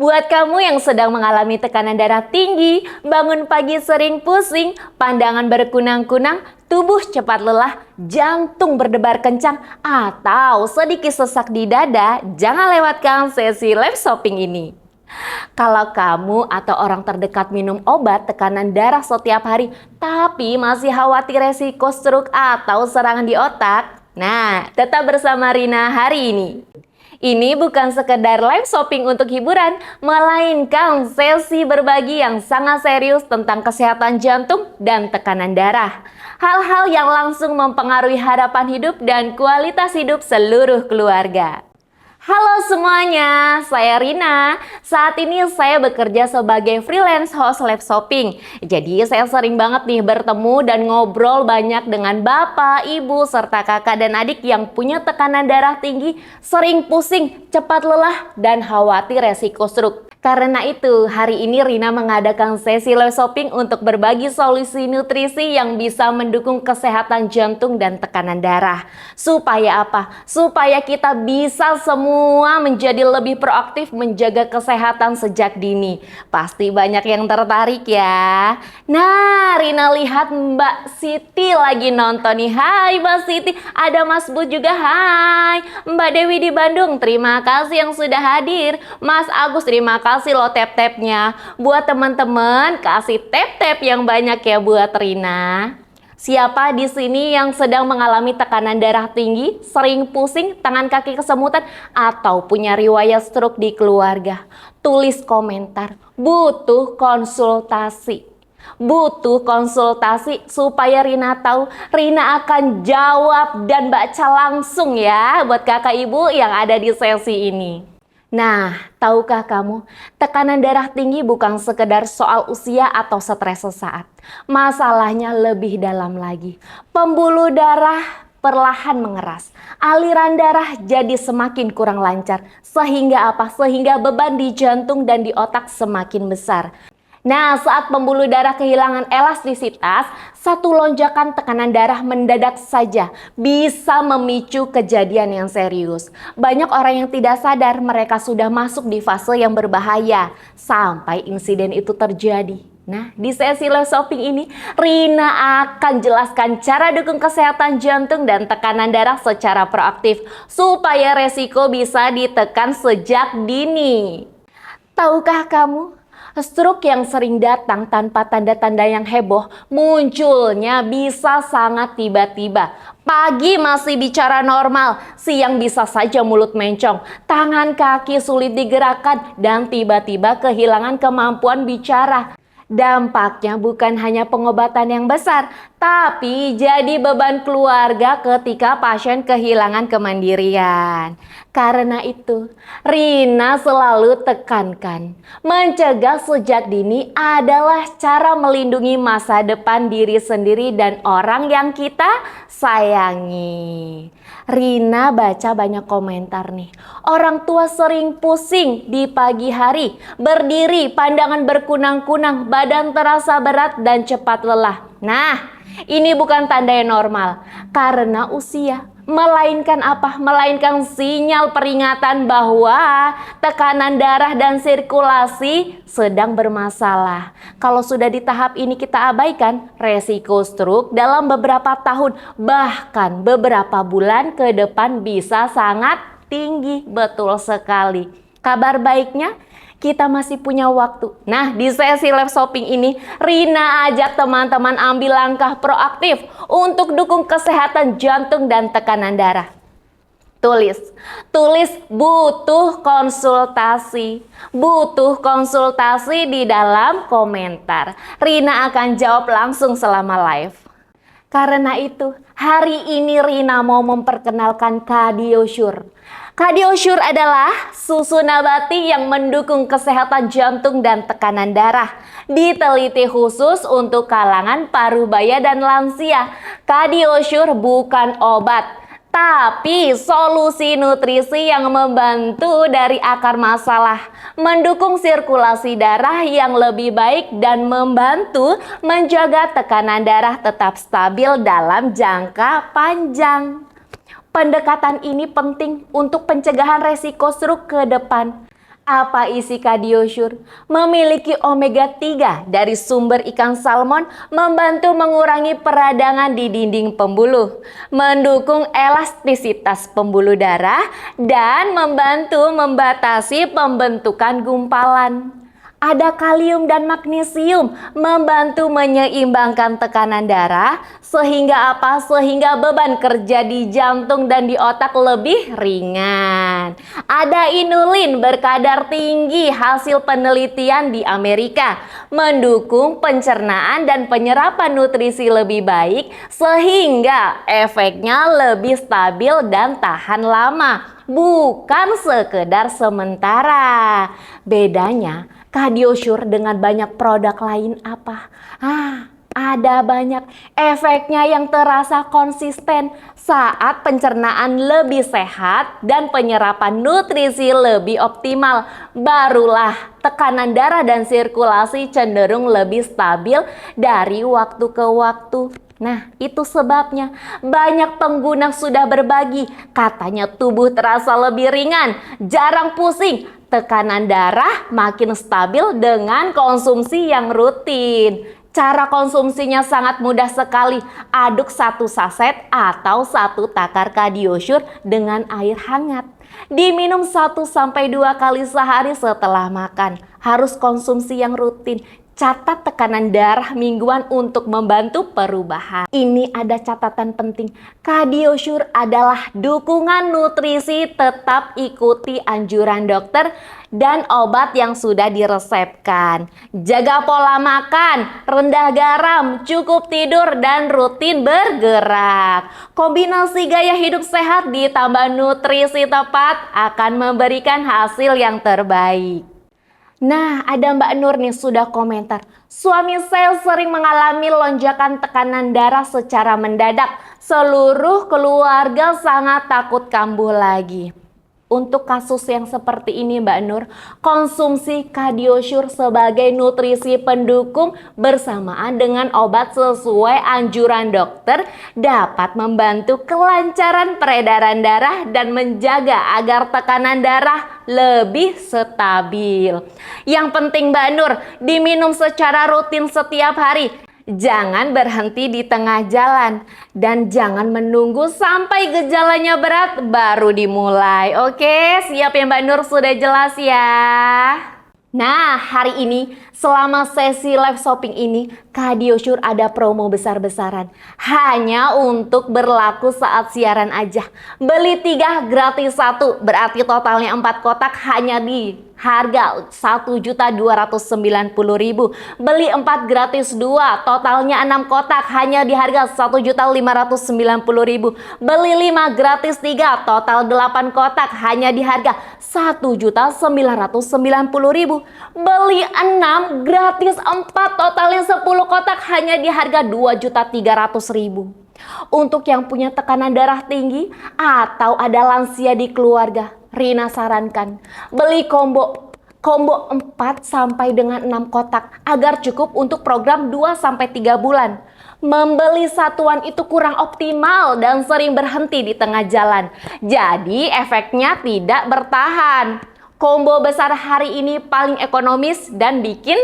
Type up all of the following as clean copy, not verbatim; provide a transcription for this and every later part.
Buat kamu yang sedang mengalami tekanan darah tinggi, bangun pagi sering pusing, pandangan berkunang-kunang, tubuh cepat lelah, jantung berdebar kencang, atau sedikit sesak di dada, jangan lewatkan sesi live shopping ini. Kalau kamu atau orang terdekat minum obat tekanan darah setiap hari, tapi masih khawatir resiko stroke atau serangan di otak, nah, tetap bersama Rina hari ini. Ini bukan sekedar live shopping untuk hiburan, melainkan sesi berbagi yang sangat serius tentang kesehatan jantung dan tekanan darah. Hal-hal yang langsung mempengaruhi harapan hidup dan kualitas hidup seluruh keluarga. Halo semuanya, saya Rina. Saat ini saya bekerja sebagai freelance host live shopping. Jadi saya sering banget nih bertemu dan ngobrol banyak dengan bapak, ibu, serta kakak dan adik yang punya tekanan darah tinggi, sering pusing, cepat lelah, dan khawatir resiko stroke. Karena itu, hari ini Rina mengadakan sesi live shopping untuk berbagi solusi nutrisi yang bisa mendukung kesehatan jantung dan tekanan darah. Supaya apa? Supaya kita bisa semua menjadi lebih proaktif menjaga kesehatan sejak dini. Pasti banyak yang tertarik ya. Nah, Rina lihat Mbak Siti lagi nonton nih. Hai Mbak Siti, ada Mas Bu juga. Hai Mbak Dewi di Bandung, terima kasih yang sudah hadir. Mas Agus, terima kasih loh tap-tapnya. Buat teman-teman, kasih tap-tap yang banyak ya buat Rina. Siapa di sini yang sedang mengalami tekanan darah tinggi, sering pusing, tangan kaki kesemutan, atau punya riwayat stroke di keluarga? Tulis komentar, butuh konsultasi. Butuh konsultasi supaya Rina tahu, Rina akan jawab dan baca langsung ya buat kakak ibu yang ada di sesi ini. Nah, tahukah kamu, tekanan darah tinggi bukan sekedar soal usia atau stres sesaat. Masalahnya lebih dalam lagi. Pembuluh darah perlahan mengeras. Aliran darah jadi semakin kurang lancar. Sehingga apa? Sehingga beban di jantung dan di otak semakin besar. Nah, saat pembuluh darah kehilangan elastisitas, satu lonjakan tekanan darah mendadak saja bisa memicu kejadian yang serius. Banyak orang yang tidak sadar mereka sudah masuk di fase yang berbahaya sampai insiden itu terjadi. Nah, di sesi live shopping ini, Rina akan jelaskan cara dukung kesehatan jantung dan tekanan darah secara proaktif supaya resiko bisa ditekan sejak dini. Tahukah kamu? Stroke yang sering datang tanpa tanda-tanda yang heboh munculnya bisa sangat tiba-tiba. Pagi masih bicara normal, siang bisa saja mulut mencong, tangan kaki sulit digerakkan, dan tiba-tiba kehilangan kemampuan bicara. Dampaknya bukan hanya pengobatan yang besar, tapi jadi beban keluarga ketika pasien kehilangan kemandirian. Karena itu, Rina selalu tekankan, mencegah sejak dini adalah cara melindungi masa depan diri sendiri dan orang yang kita sayangi. Rina baca banyak komentar nih. Orang tua sering pusing di pagi hari, berdiri, pandangan berkunang-kunang, badan terasa berat dan cepat lelah. Nah, ini bukan tanda yang normal karena usia, melainkan apa? Melainkan sinyal peringatan bahwa tekanan darah dan sirkulasi sedang bermasalah. Kalau sudah di tahap ini kita abaikan, resiko stroke dalam beberapa tahun, bahkan beberapa bulan ke depan bisa sangat tinggi. Betul sekali. Kabar baiknya, kita masih punya waktu. Nah, di sesi live shopping ini, Rina ajak teman-teman ambil langkah proaktif untuk dukung kesehatan jantung dan tekanan darah. Tulis butuh konsultasi. Butuh konsultasi di dalam komentar. Rina akan jawab langsung selama live. Karena itu, hari ini Rina mau memperkenalkan KardioSure. KardioSure adalah susu nabati yang mendukung kesehatan jantung dan tekanan darah. Diteliti khusus untuk kalangan parubaya dan lansia. KardioSure bukan obat, tapi solusi nutrisi yang membantu dari akar masalah, mendukung sirkulasi darah yang lebih baik dan membantu menjaga tekanan darah tetap stabil dalam jangka panjang. Pendekatan ini penting untuk pencegahan resiko stroke ke depan. Apa isi Kadiosure? Memiliki omega 3 dari sumber ikan salmon, membantu mengurangi peradangan di dinding pembuluh, mendukung elastisitas pembuluh darah, dan membantu membatasi pembentukan gumpalan. Ada kalium dan magnesium, membantu menyeimbangkan tekanan darah, sehingga apa? Sehingga beban kerja di jantung dan di otak lebih ringan. Ada inulin berkadar tinggi, hasil penelitian di Amerika, mendukung pencernaan dan penyerapan nutrisi lebih baik, sehingga efeknya lebih stabil dan tahan lama. Bukan sekedar sementara. Bedanya, Kadiosure dengan banyak produk lain apa? Ada banyak. Efeknya yang terasa konsisten saat pencernaan lebih sehat dan penyerapan nutrisi lebih optimal. Barulah tekanan darah dan sirkulasi cenderung lebih stabil dari waktu ke waktu. Nah, itu sebabnya banyak pengguna sudah berbagi. Katanya tubuh terasa lebih ringan, jarang pusing, tekanan darah makin stabil dengan konsumsi yang rutin. Cara konsumsinya sangat mudah sekali. Aduk 1 saset atau 1 takar Kadiosure dengan air hangat. Diminum 1-2 kali sehari setelah makan. Harus konsumsi yang rutin. Catat tekanan darah mingguan untuk membantu perubahan. Ini ada catatan penting. Kadiosure adalah dukungan nutrisi, tetap ikuti anjuran dokter dan obat yang sudah diresepkan. Jaga pola makan, rendah garam, cukup tidur, dan rutin bergerak. Kombinasi gaya hidup sehat ditambah nutrisi tepat akan memberikan hasil yang terbaik. Nah, ada Mbak Nur nih sudah komentar. Suami saya sering mengalami lonjakan tekanan darah secara mendadak. Seluruh keluarga sangat takut kambuh lagi. Untuk kasus yang seperti ini Mbak Nur, konsumsi Kadiosure sebagai nutrisi pendukung bersamaan dengan obat sesuai anjuran dokter dapat membantu kelancaran peredaran darah dan menjaga agar tekanan darah lebih stabil. Yang penting Mbak Nur, diminum secara rutin setiap hari. Jangan berhenti di tengah jalan dan jangan menunggu sampai gejalanya berat baru dimulai. Oke, siap ya Mbak Nur, sudah jelas ya? Nah, hari ini selama sesi live shopping ini Kadiosure ada promo besar-besaran. Hanya untuk berlaku saat siaran aja. Beli 3 gratis 1, berarti totalnya 4 kotak hanya di harga Rp1.290.000. Beli 4 gratis 2, totalnya 6 kotak hanya di harga Rp1.590.000. Beli 5 gratis 3, total 8 kotak hanya di harga Rp1.990.000. Beli 6 gratis 4, totalnya 10 kotak hanya di harga Rp2.300.000. Untuk yang punya tekanan darah tinggi atau ada lansia di keluarga, Rina sarankan beli combo 4 sampai dengan 6 kotak agar cukup untuk program 2 sampai 3 bulan. Membeli satuan itu kurang optimal dan sering berhenti di tengah jalan. Jadi efeknya tidak bertahan. Combo besar hari ini paling ekonomis dan bikin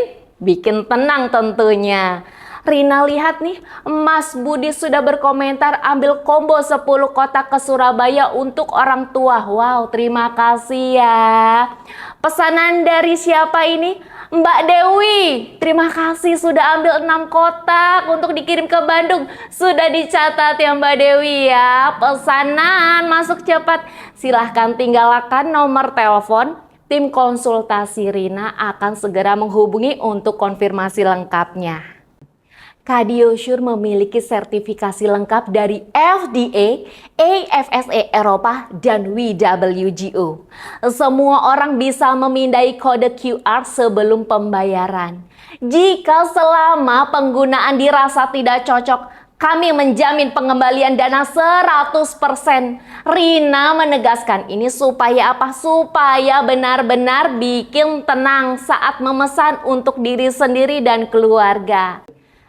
tenang tentunya. Rina lihat nih, Mas Budi sudah berkomentar ambil combo 10 kotak ke Surabaya untuk orang tua. Wow, terima kasih ya. Pesanan dari siapa ini? Mbak Dewi. Terima kasih sudah ambil 6 kotak untuk dikirim ke Bandung. Sudah dicatat ya Mbak Dewi ya. Pesanan masuk cepat. Silahkan tinggalkan nomor telepon. Tim konsultasi Rina akan segera menghubungi untuk konfirmasi lengkapnya. Kadiosure memiliki sertifikasi lengkap dari FDA, AFSA Eropa, dan WWGO. Semua orang bisa memindai kode QR sebelum pembayaran. Jika selama penggunaan dirasa tidak cocok, kami menjamin pengembalian dana 100%. Rina menegaskan ini supaya apa? Supaya benar-benar bikin tenang saat memesan untuk diri sendiri dan keluarga.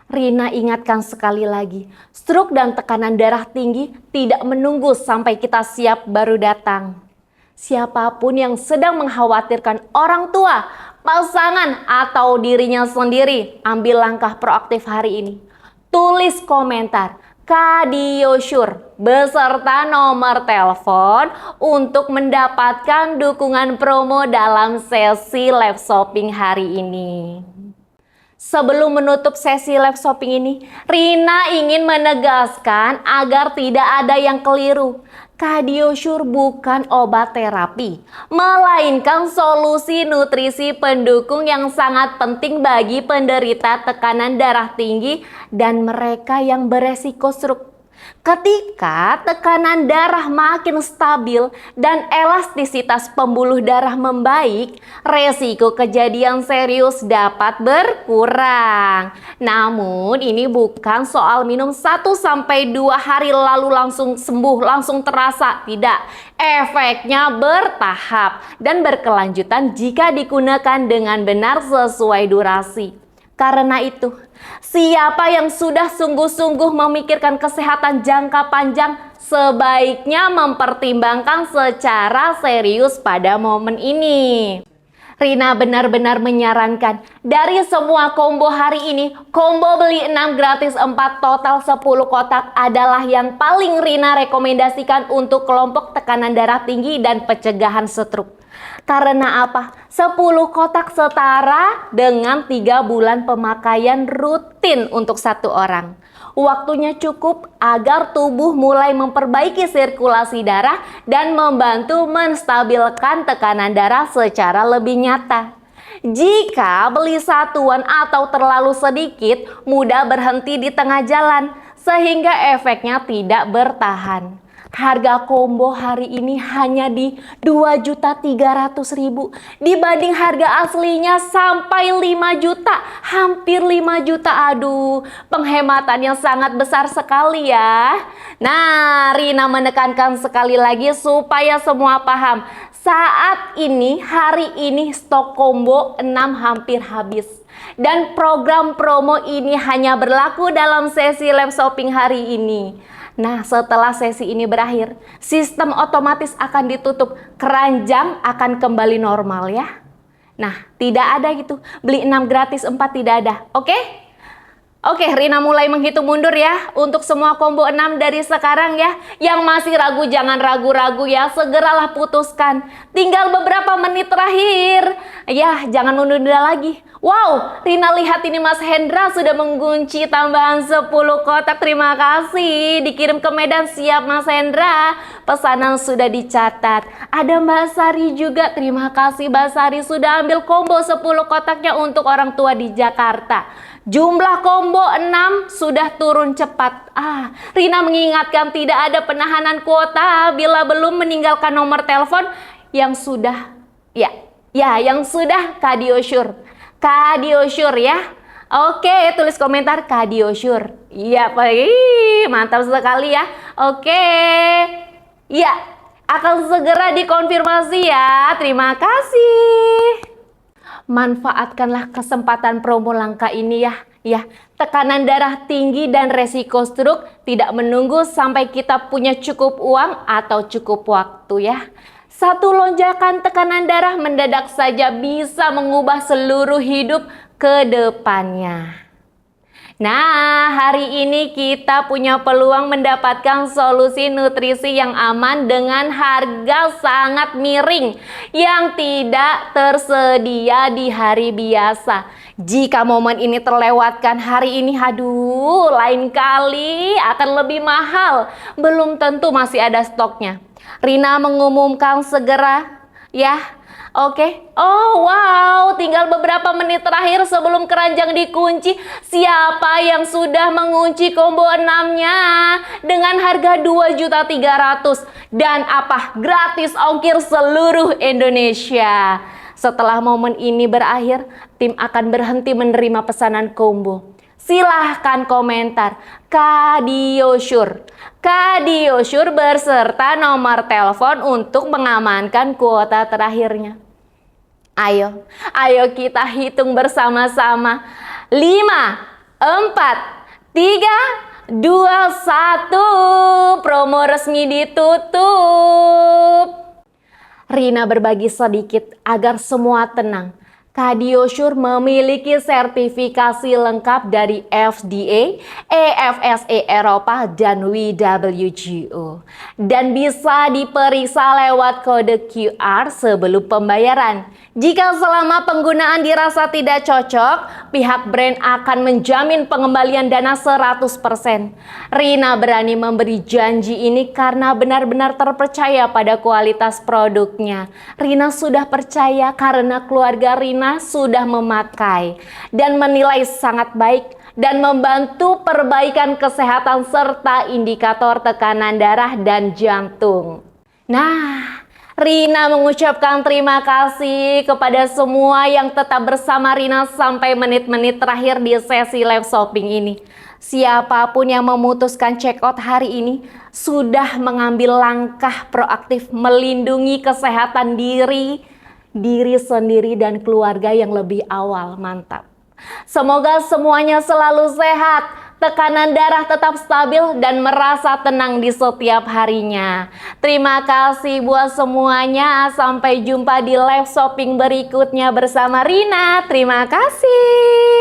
Rina ingatkan sekali lagi, stroke dan tekanan darah tinggi tidak menunggu sampai kita siap baru datang. Siapapun yang sedang mengkhawatirkan orang tua, pasangan, atau dirinya sendiri, ambil langkah proaktif hari ini. Tulis komentar Kadiosure beserta nomor telepon untuk mendapatkan dukungan promo dalam sesi live shopping hari ini. Sebelum menutup sesi live shopping ini, Rina ingin menegaskan agar tidak ada yang keliru. Kadiosure bukan obat terapi, melainkan solusi nutrisi pendukung yang sangat penting bagi penderita tekanan darah tinggi dan mereka yang beresiko stroke. Ketika tekanan darah makin stabil dan elastisitas pembuluh darah membaik, resiko kejadian serius dapat berkurang. Namun ini bukan soal minum 1-2 hari lalu langsung sembuh, langsung terasa. Tidak, efeknya bertahap dan berkelanjutan jika digunakan dengan benar sesuai durasi. Karena itu, siapa yang sudah sungguh-sungguh memikirkan kesehatan jangka panjang sebaiknya mempertimbangkan secara serius pada momen ini. Rina benar-benar menyarankan dari semua combo hari ini, combo beli 6 gratis 4 total 10 kotak adalah yang paling Rina rekomendasikan untuk kelompok tekanan darah tinggi dan pencegahan stroke. Karena apa? 10 kotak setara dengan 3 bulan pemakaian rutin untuk satu orang. Waktunya cukup agar tubuh mulai memperbaiki sirkulasi darah dan membantu menstabilkan tekanan darah secara lebih nyata. Jika beli satuan atau terlalu sedikit, mudah berhenti di tengah jalan sehingga efeknya tidak bertahan. Harga combo hari ini hanya di 2.300.000 dibanding harga aslinya sampai 5 juta, hampir 5 juta. Aduh, penghematan yang sangat besar sekali ya. Nah, Rina menekankan sekali lagi supaya semua paham. Saat ini, hari ini stok combo 6 hampir habis. Dan program promo ini hanya berlaku dalam sesi live shopping hari ini. Nah, setelah sesi ini berakhir, sistem otomatis akan ditutup, keranjang akan kembali normal ya. Nah, tidak ada gitu, beli 6 gratis 4 tidak ada, oke? Oke, Rina mulai menghitung mundur ya untuk semua combo 6 dari sekarang ya. Yang masih ragu jangan ragu-ragu ya, segeralah putuskan. Tinggal beberapa menit terakhir. Ya, jangan menunda lagi. Wow, Rina lihat ini Mas Hendra sudah mengunci tambahan 10 kotak. Terima kasih, dikirim ke Medan. Siap Mas Hendra, pesanan sudah dicatat. Ada Mbak Sari juga, terima kasih Mbak Sari sudah ambil combo 10 kotaknya untuk orang tua di Jakarta. Jumlah combo 6 sudah turun cepat. Rina mengingatkan tidak ada penahanan kuota bila belum meninggalkan nomor telepon yang sudah yang sudah Kadiosure. Kadiosure ya. Oke, tulis komentar Kadiosure. Iya, mantap sekali ya. Oke. Ya, akan segera dikonfirmasi ya. Terima kasih. Manfaatkanlah kesempatan promo langka ini ya. Tekanan darah tinggi dan resiko stroke tidak menunggu sampai kita punya cukup uang atau cukup waktu ya. Satu lonjakan tekanan darah mendadak saja bisa mengubah seluruh hidup ke depannya. Nah, hari ini kita punya peluang mendapatkan solusi nutrisi yang aman dengan harga sangat miring yang tidak tersedia di hari biasa. Jika momen ini terlewatkan hari ini, aduh, lain kali akan lebih mahal. Belum tentu masih ada stoknya. Rina mengumumkan segera ya. Oke. Oh wow, tinggal beberapa menit terakhir sebelum keranjang dikunci. Siapa yang sudah mengunci combo 6-nya dengan harga 2.300.000 dan gratis ongkir seluruh Indonesia. Setelah momen ini berakhir, tim akan berhenti menerima pesanan combo. Silahkan komentar Kadiosure. Kadiosure beserta nomor telepon untuk mengamankan kuota terakhirnya. Ayo kita hitung bersama-sama. 5, 4, 3, 2, 1. Promo resmi ditutup. Rina berbagi sedikit agar semua tenang. Cardiosure memiliki sertifikasi lengkap dari FDA, EFSA Eropa, dan WWGO. Dan bisa diperiksa lewat kode QR sebelum pembayaran. Jika selama penggunaan dirasa tidak cocok, pihak brand akan menjamin pengembalian dana 100%. Rina berani memberi janji ini karena benar-benar terpercaya pada kualitas produknya. Rina sudah percaya karena keluarga Rina sudah memakai dan menilai sangat baik dan membantu perbaikan kesehatan serta indikator tekanan darah dan jantung. Nah, Rina mengucapkan terima kasih kepada semua yang tetap bersama Rina sampai menit-menit terakhir di sesi live shopping ini. Siapapun yang memutuskan check out hari ini sudah mengambil langkah proaktif melindungi kesehatan diri sendiri dan keluarga yang lebih awal. Mantap. Semoga semuanya selalu sehat, tekanan darah tetap stabil dan merasa tenang di setiap harinya. Terima kasih buat semuanya. Sampai jumpa di live shopping berikutnya bersama Rina. Terima kasih.